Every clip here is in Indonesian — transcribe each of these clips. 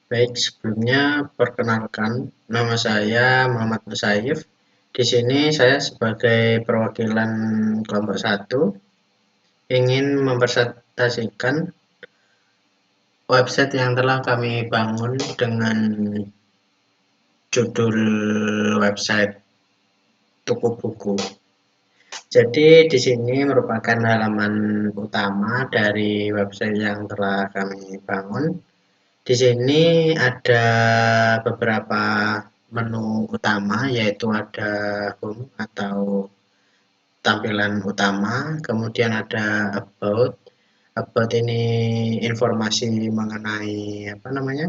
Baik, sebelumnya perkenalkan, nama saya Muhammad Musaif. Di sini saya sebagai perwakilan kelompok satu ingin mempresentasikan website yang telah kami bangun dengan judul website toko buku. Jadi di sini merupakan halaman utama dari website yang telah kami bangun. Di sini ada beberapa menu utama, yaitu ada home atau tampilan utama, kemudian ada about. About ini informasi mengenai apa namanya?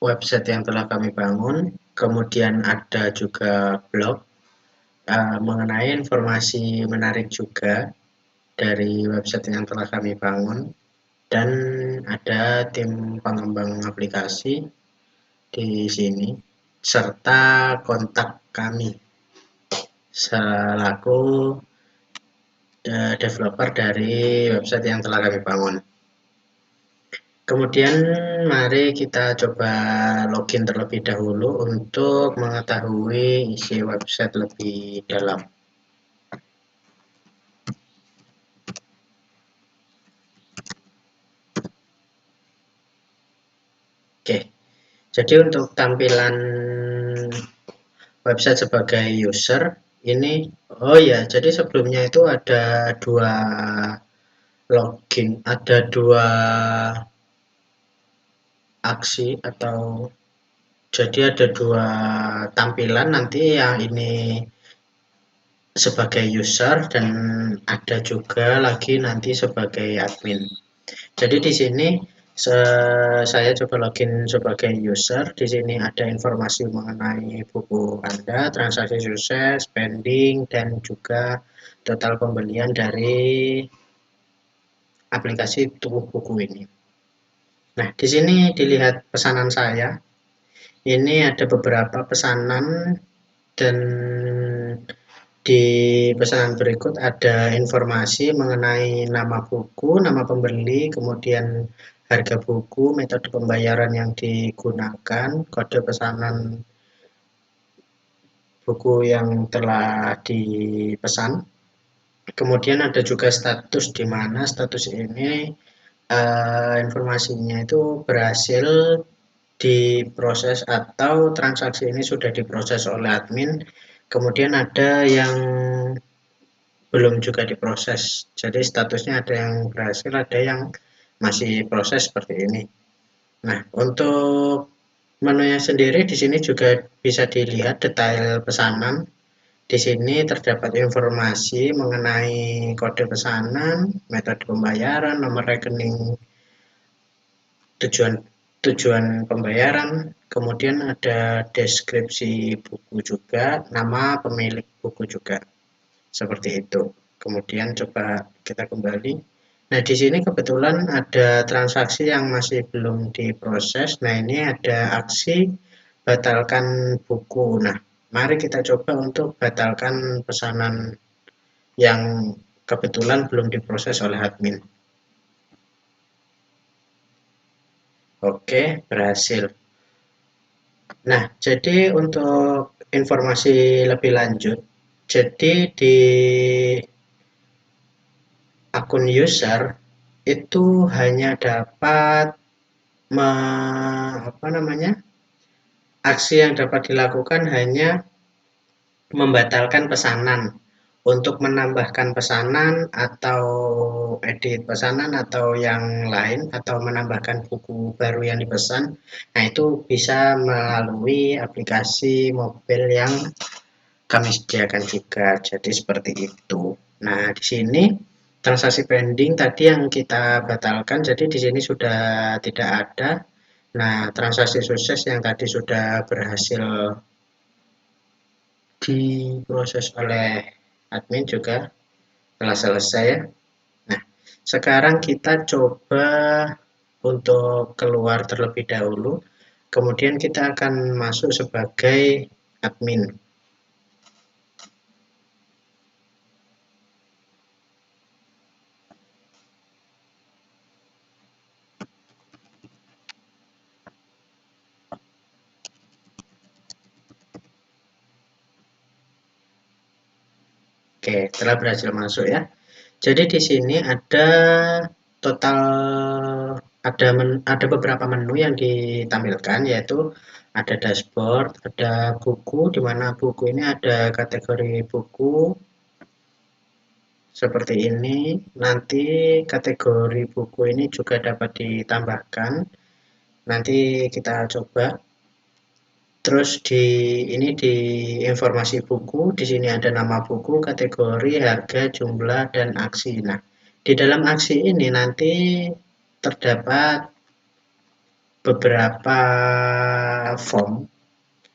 Website yang telah kami bangun. Kemudian ada juga blog mengenai informasi menarik juga dari website yang telah kami bangun, dan ada tim pengembang aplikasi di sini, serta kontak kami selaku developer dari website yang telah kami bangun. Kemudian mari kita coba login terlebih dahulu untuk mengetahui isi website lebih dalam. Oke, jadi untuk tampilan website sebagai user ini, oh ya, jadi sebelumnya itu ada dua login, ada dua aksi, atau jadi ada dua tampilan, nanti yang ini sebagai user dan ada juga lagi nanti sebagai admin. Jadi di sini saya coba login sebagai user. Di sini ada informasi mengenai buku Anda, transaksi sukses, spending, dan juga total pembelian dari aplikasi tuku buku ini. Nah, di sini dilihat pesanan saya. Ini ada beberapa pesanan, dan di pesanan berikut ada informasi mengenai nama buku, nama pembeli, kemudian harga buku, metode pembayaran yang digunakan, kode pesanan buku yang telah dipesan. Kemudian ada juga status, di mana status ini informasinya itu berhasil diproses atau transaksi ini sudah diproses oleh admin. Kemudian ada yang belum juga diproses. Jadi statusnya ada yang berhasil, ada yang masih proses seperti ini. Nah, untuk menunya sendiri di sini juga bisa dilihat detail pesanan. Di sini terdapat informasi mengenai kode pesanan, metode pembayaran, nomor rekening, tujuan tujuan pembayaran, kemudian ada deskripsi buku juga, nama pemilik buku juga. Seperti itu. Kemudian coba kita kembali. Nah, di sini kebetulan ada transaksi yang masih belum diproses. Nah, ini ada aksi batalkan buku. Nah, mari kita coba untuk batalkan pesanan yang kebetulan belum diproses oleh admin. Oke, berhasil. Nah, jadi untuk informasi lebih lanjut, jadi di akun user itu hanya dapat apa namanya, aksi yang dapat dilakukan hanya membatalkan pesanan. Untuk menambahkan pesanan atau edit pesanan atau yang lain, atau menambahkan buku baru yang dipesan, nah itu bisa melalui aplikasi mobil yang kami sediakan juga. Jadi seperti itu. Nah, di sini transaksi pending tadi yang kita batalkan, jadi di sini sudah tidak ada. Nah, transaksi sukses yang tadi sudah berhasil diproses oleh admin juga telah selesai ya. Nah, sekarang kita coba untuk keluar terlebih dahulu. Kemudian kita akan masuk sebagai admin. Oke, telah berhasil masuk ya. Jadi di sini ada total ada beberapa menu yang ditampilkan, yaitu ada dashboard, ada buku, di mana buku ini ada kategori buku seperti ini. Nanti kategori buku ini juga dapat ditambahkan. Nanti kita coba. Terus di informasi buku, di sini ada nama buku, kategori, harga, jumlah, dan aksi. Nah, di dalam aksi ini nanti terdapat beberapa form.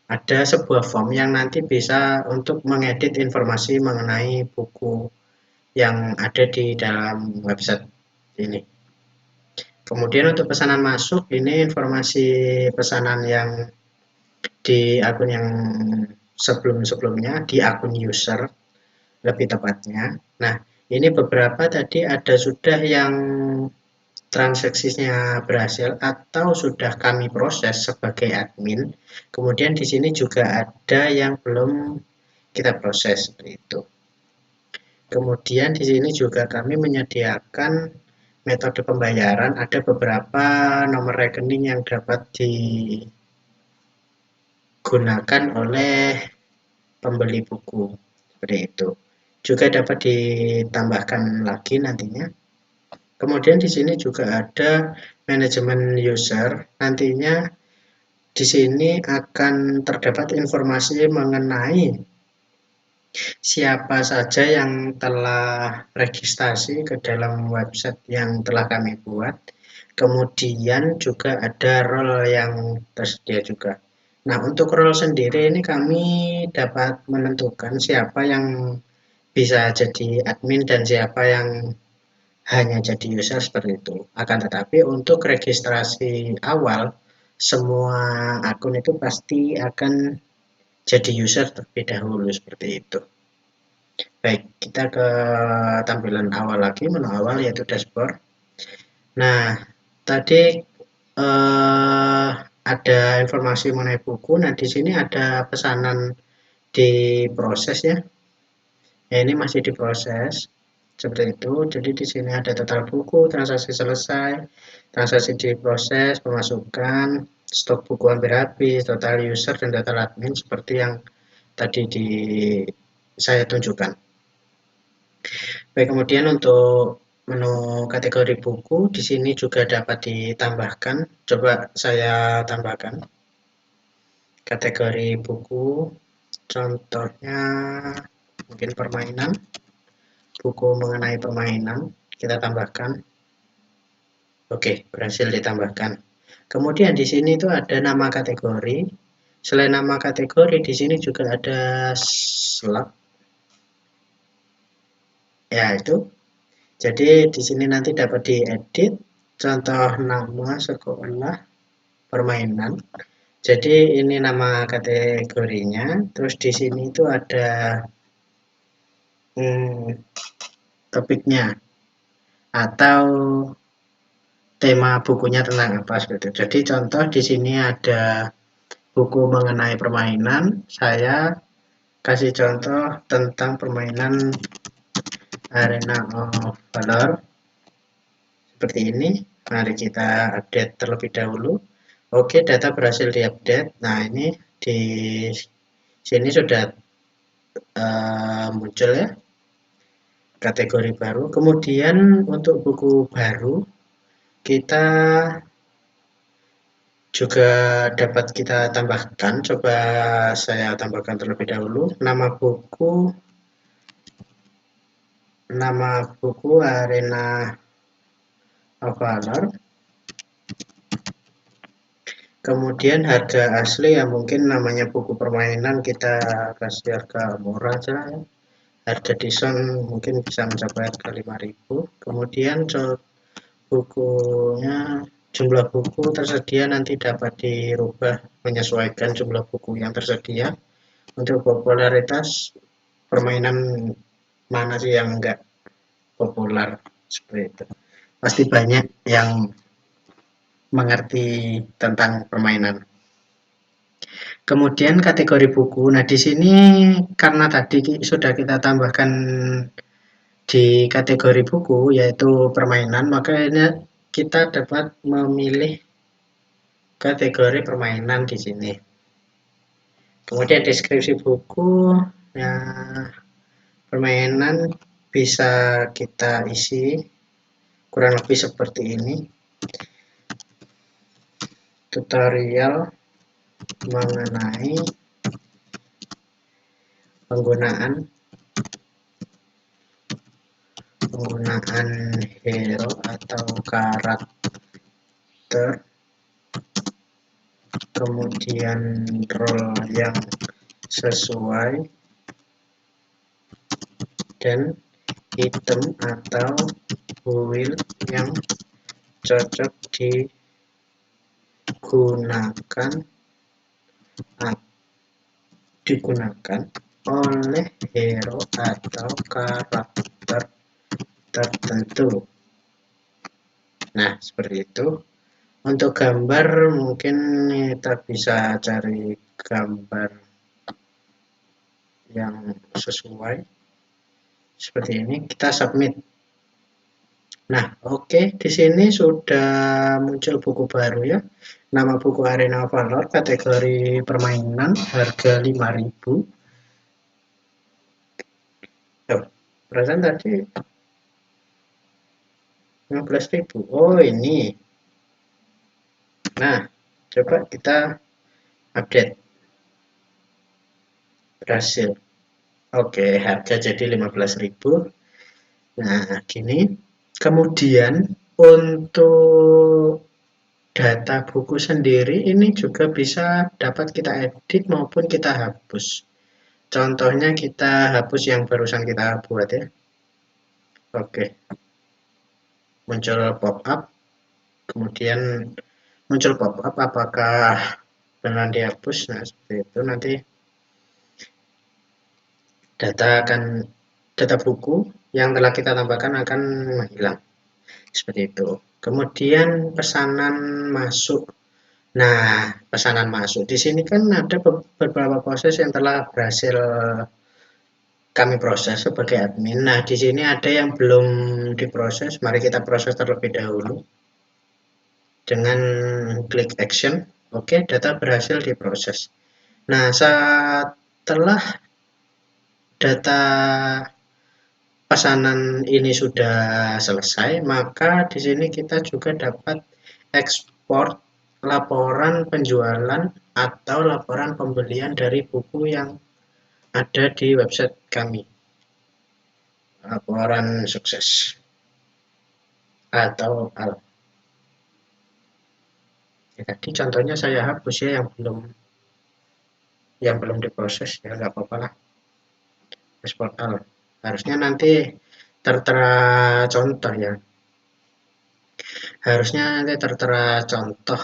Ada sebuah form yang nanti bisa untuk mengedit informasi mengenai buku yang ada di dalam website ini. Kemudian untuk pesanan masuk, ini informasi pesanan yang di akun yang sebelum-sebelumnya, di akun user lebih tepatnya. Nah, ini beberapa tadi ada sudah yang transaksinya berhasil atau sudah kami proses sebagai admin. Kemudian di sini juga ada yang belum kita proses seperti itu. Kemudian di sini juga kami menyediakan metode pembayaran, ada beberapa nomor rekening yang dapat digunakan oleh pembeli buku seperti itu. Juga dapat ditambahkan lagi nantinya. Kemudian di sini juga ada manajemen user. Nantinya di sini akan terdapat informasi mengenai siapa saja yang telah registrasi ke dalam website yang telah kami buat. Kemudian juga ada role yang tersedia juga. Nah, untuk role sendiri ini kami dapat menentukan siapa yang bisa jadi admin dan siapa yang hanya jadi user seperti itu. Akan tetapi untuk registrasi awal, semua akun itu pasti akan jadi user terlebih dahulu seperti itu. Baik, kita ke tampilan awal lagi, menu awal yaitu dashboard. Nah, tadi ada informasi mengenai buku. Nah, di sini ada pesanan diproses ya. Ya, ini masih diproses seperti itu. Jadi di sini ada total buku, transaksi selesai, transaksi diproses, pemasukan, stok buku hampir habis, total user dan total admin seperti yang tadi saya tunjukkan. Baik, kemudian untuk menu kategori buku di sini juga dapat ditambahkan. Coba saya tambahkan kategori buku. Contohnya mungkin permainan, buku mengenai permainan kita tambahkan. Oke, berhasil ditambahkan. Kemudian di sini itu ada nama kategori. Selain nama kategori, di sini juga ada slot. Ya, itu. Jadi di sini nanti dapat diedit contoh nama sekolah permainan. Jadi ini nama kategorinya. Terus di sini itu ada topiknya atau tema bukunya tentang apa seperti itu. Jadi contoh di sini ada buku mengenai permainan. Saya kasih contoh tentang permainan Arena of Valor seperti ini. Mari kita update terlebih dahulu. Oke, data berhasil diupdate. Nah, ini di sini sudah muncul ya kategori baru. Kemudian untuk buku baru kita juga dapat kita tambahkan. Coba saya tambahkan terlebih dahulu nama buku Arena of Valor. Kemudian harga asli ya, mungkin namanya buku permainan kita kasih harga murah aja ya. Harga diskon mungkin bisa mencapai harga 5.000. Kemudian bukunya, jumlah buku tersedia nanti dapat dirubah menyesuaikan jumlah buku yang tersedia. Untuk popularitas permainan mana sih yang enggak populer seperti itu. Pasti banyak yang mengerti tentang permainan. Kemudian kategori buku. Nah, di sini karena tadi sudah kita tambahkan di kategori buku yaitu permainan, makanya kita dapat memilih kategori permainan di sini. Kemudian deskripsi buku, ya, permainan bisa kita isi kurang lebih seperti ini. Tutorial mengenai penggunaan hero atau karakter, kemudian role yang sesuai, dan item atau build yang cocok digunakan oleh hero atau karakter tertentu. Nah, seperti itu. Untuk gambar mungkin kita bisa cari gambar yang sesuai seperti ini, kita submit. Nah, oke, di sini sudah muncul buku baru ya. Nama buku Arena Valor, kategori permainan, harga 5.000. Oh, perasaan tadi 15.000. Oh, ini. Nah, coba kita update. Berhasil. Oke, harga jadi 15.000. Nah, gini. Kemudian untuk data buku sendiri ini juga bisa dapat kita edit maupun kita hapus. Contohnya kita hapus yang barusan kita buat ya. Oke. Muncul pop-up. Kemudian muncul pop-up apakah benar dihapus. Nah, seperti itu nanti data buku yang telah kita tambahkan akan menghilang. Seperti itu. Kemudian pesanan masuk. Nah, pesanan masuk di sini kan ada beberapa proses yang telah berhasil kami proses sebagai admin. Nah, di sini ada yang belum diproses. Mari kita proses terlebih dahulu dengan klik action. Oke, data berhasil diproses. Nah, setelah data pesanan ini sudah selesai, maka di sini kita juga dapat ekspor laporan penjualan atau laporan pembelian dari buku yang ada di website kami. Laporan sukses atau al. Ya, tadi contohnya saya hapus ya yang belum diproses ya, nggak apa-apa lah. Ekspor al. Harusnya nanti tertera contoh ya. Harusnya nanti tertera contoh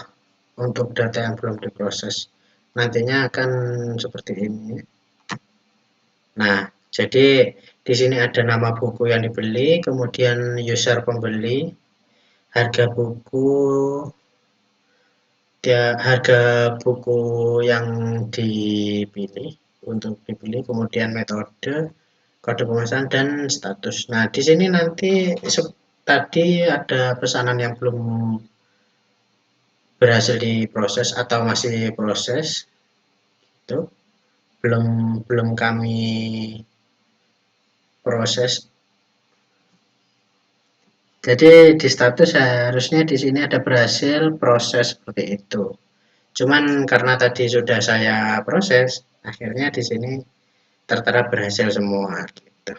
untuk data yang belum diproses. Nantinya akan seperti ini. Nah, jadi di sini ada nama buku yang dibeli, kemudian user pembeli, harga buku, harga buku yang dipilih untuk dipilih, kemudian metode, kode pemesanan, dan status. Nah, di sini nanti tadi ada pesanan yang belum berhasil diproses atau masih proses, itu belum belum kami proses. Jadi di status harusnya di sini ada berhasil proses seperti itu. Cuman karena tadi sudah saya proses, akhirnya di sini tertera berhasil semua gitu.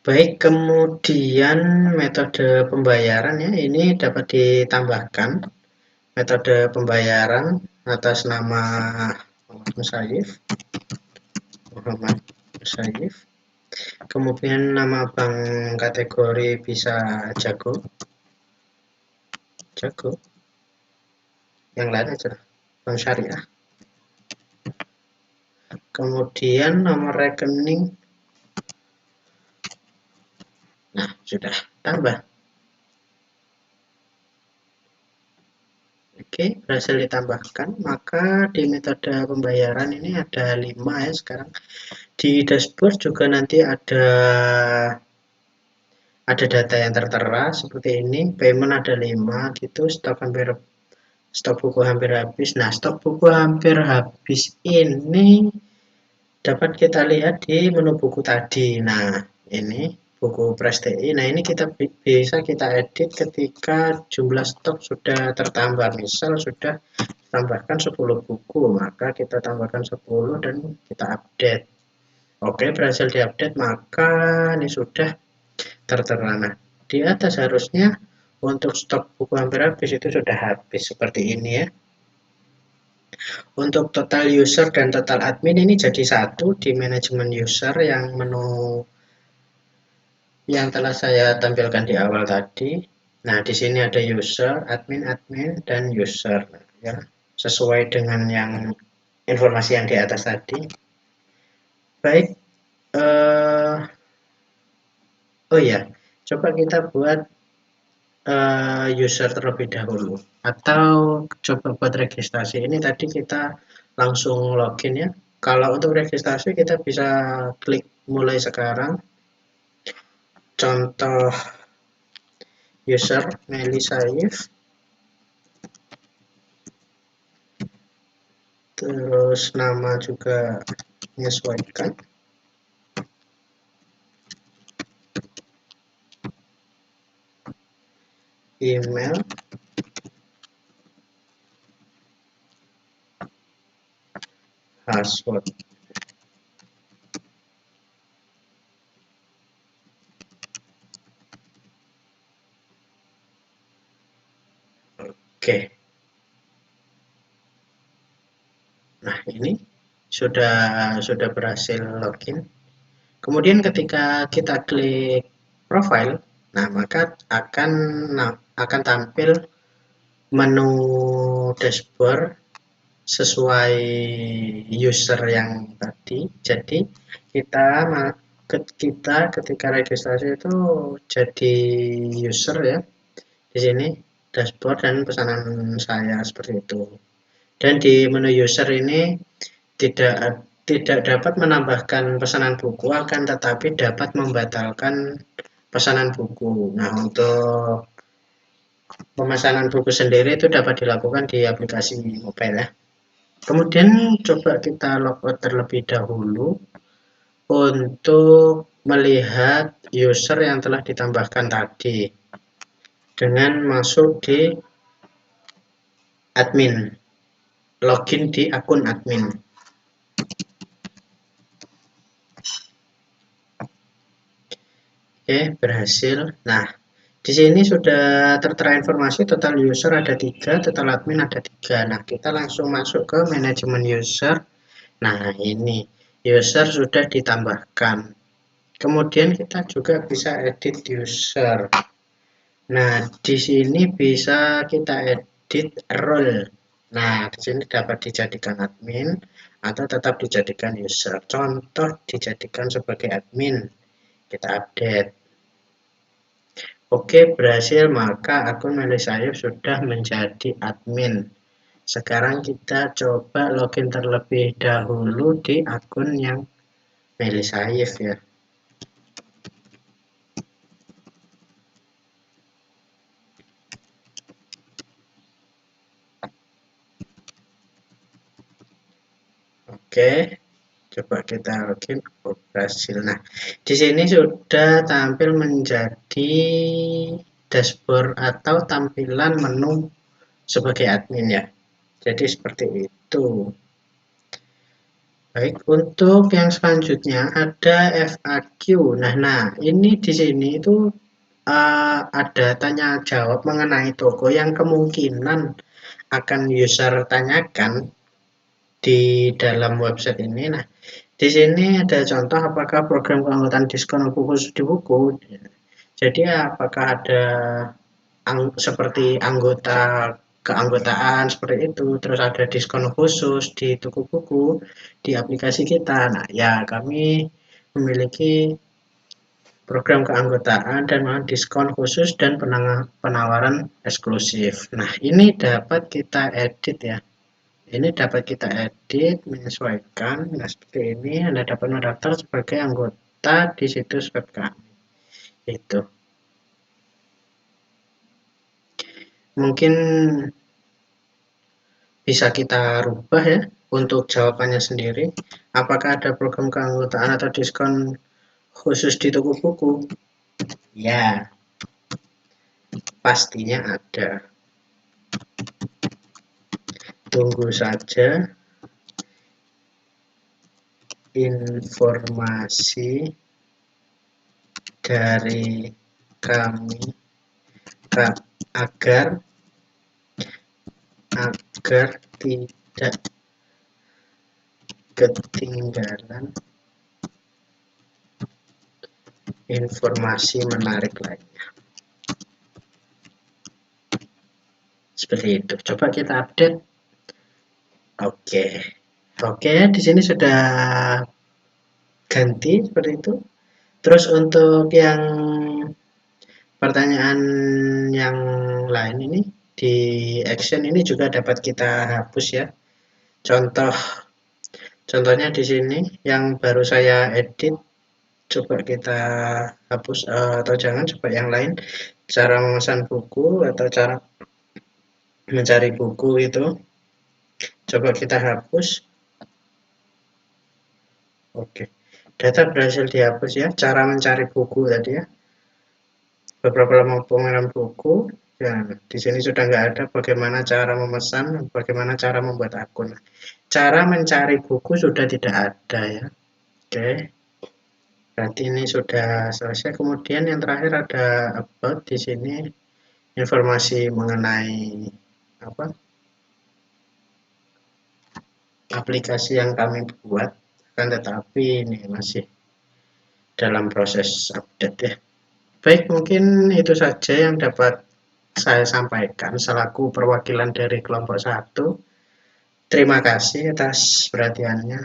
Baik, kemudian metode pembayaran ya, ini dapat ditambahkan metode pembayaran atas nama Muhammad Musayyif. Kemudian nama bank kategori bisa Jago, yang lain aja bank syariah. Kemudian nomor rekening. Nah, sudah tambah. Oke, berhasil ditambahkan. Maka di metode pembayaran ini ada 5 ya sekarang. Di dashboard juga nanti ada data yang tertera seperti ini. Payment ada 5 gitu, stok buku hampir habis. Nah, stok buku hampir habis ini dapat kita lihat di menu buku tadi. Nah, ini buku Prestei. Nah, ini bisa kita edit ketika jumlah stok sudah tertambah. Misal sudah tambahkan 10 buku, maka kita tambahkan 10 dan kita update. Oke, berhasil diupdate, maka ini sudah tertera. Nah, di atas harusnya untuk stok buku hampir habis itu sudah habis seperti ini ya. Untuk total user dan total admin ini jadi satu di manajemen user yang menu yang telah saya tampilkan di awal tadi. Nah, di sini ada user, admin, dan user ya. Sesuai dengan yang informasi yang di atas tadi. Baik, oh ya, coba kita buat user terlebih dahulu atau coba buat registrasi. Ini tadi kita langsung login ya. Kalau untuk registrasi kita bisa klik mulai sekarang. Contoh user Meli Saif, terus nama juga menyesuaikan, email, password. Oke. Nah, ini sudah berhasil login. Kemudian ketika kita klik profile, nah maka akan tampil menu dashboard sesuai user yang tadi. Jadi kita ketika registrasi itu jadi user ya. Di sini dashboard dan pesanan saya seperti itu. Dan di menu user ini tidak tidak dapat menambahkan pesanan buku, akan tetapi dapat membatalkan pesanan buku. Nah, untuk pemesanan buku sendiri itu dapat dilakukan di aplikasi mobile ya. Kemudian coba kita logout terlebih dahulu untuk melihat user yang telah ditambahkan tadi dengan masuk di admin, login di akun admin. Oke, berhasil. Nah, di sini sudah tertera informasi total user ada 3, total admin ada 3. Nah, kita langsung masuk ke manajemen user. Nah, ini user sudah ditambahkan. Kemudian kita juga bisa edit user. Nah, di sini bisa kita edit role. Nah, di sini dapat dijadikan admin atau tetap dijadikan user. Contoh dijadikan sebagai admin. Kita update. Oke, berhasil, maka akun Meli Saif sudah menjadi admin. Sekarang kita coba login terlebih dahulu di akun yang Meli Saif ya. Oke, coba kita login. Oh, berhasil. Nah, di sini sudah tampil menjadi dashboard atau tampilan menu sebagai admin ya. Jadi seperti itu. Baik, untuk yang selanjutnya ada FAQ. Nah, ini di sini itu ada tanya jawab mengenai toko yang kemungkinan akan user tanyakan di dalam website ini. Nah, di sini ada contoh apakah program keanggotaan diskon buku khusus di buku. Jadi apakah ada seperti keanggotaan seperti itu, terus ada diskon khusus di toko buku di aplikasi kita. Nah, ya kami memiliki program keanggotaan dan diskon khusus dan penawaran eksklusif. Nah, ini dapat kita edit ya. Ini dapat kita edit, menyesuaikan. Nah, seperti ini Anda dapat mendaftar sebagai anggota di situs web kami. Itu. Mungkin bisa kita rubah ya untuk jawabannya sendiri. Apakah ada program keanggotaan atau diskon khusus di toko buku? Ya, pastinya ada. Tunggu saja informasi dari kami agar tidak ketinggalan informasi menarik lainnya. Seperti itu. Coba kita update. Oke, di sini sudah ganti seperti itu. Terus untuk yang pertanyaan yang lain ini di action ini juga dapat kita hapus ya. Contohnya di sini yang baru saya edit, coba kita hapus atau jangan, coba yang lain. Cara memesan buku atau cara mencari buku itu coba kita hapus. Oke, data berhasil dihapus ya. Cara mencari buku tadi ya, beberapa pemeran buku ya, di sini sudah nggak ada. Bagaimana cara memesan, bagaimana cara membuat akun. Cara mencari buku sudah tidak ada ya. Oke, berarti ini sudah selesai. Kemudian yang terakhir ada about. Di sini informasi mengenai apa, aplikasi yang kami buat, kan, tetapi ini masih dalam proses update ya. Baik, mungkin itu saja yang dapat saya sampaikan selaku perwakilan dari kelompok 1. Terima kasih atas perhatiannya.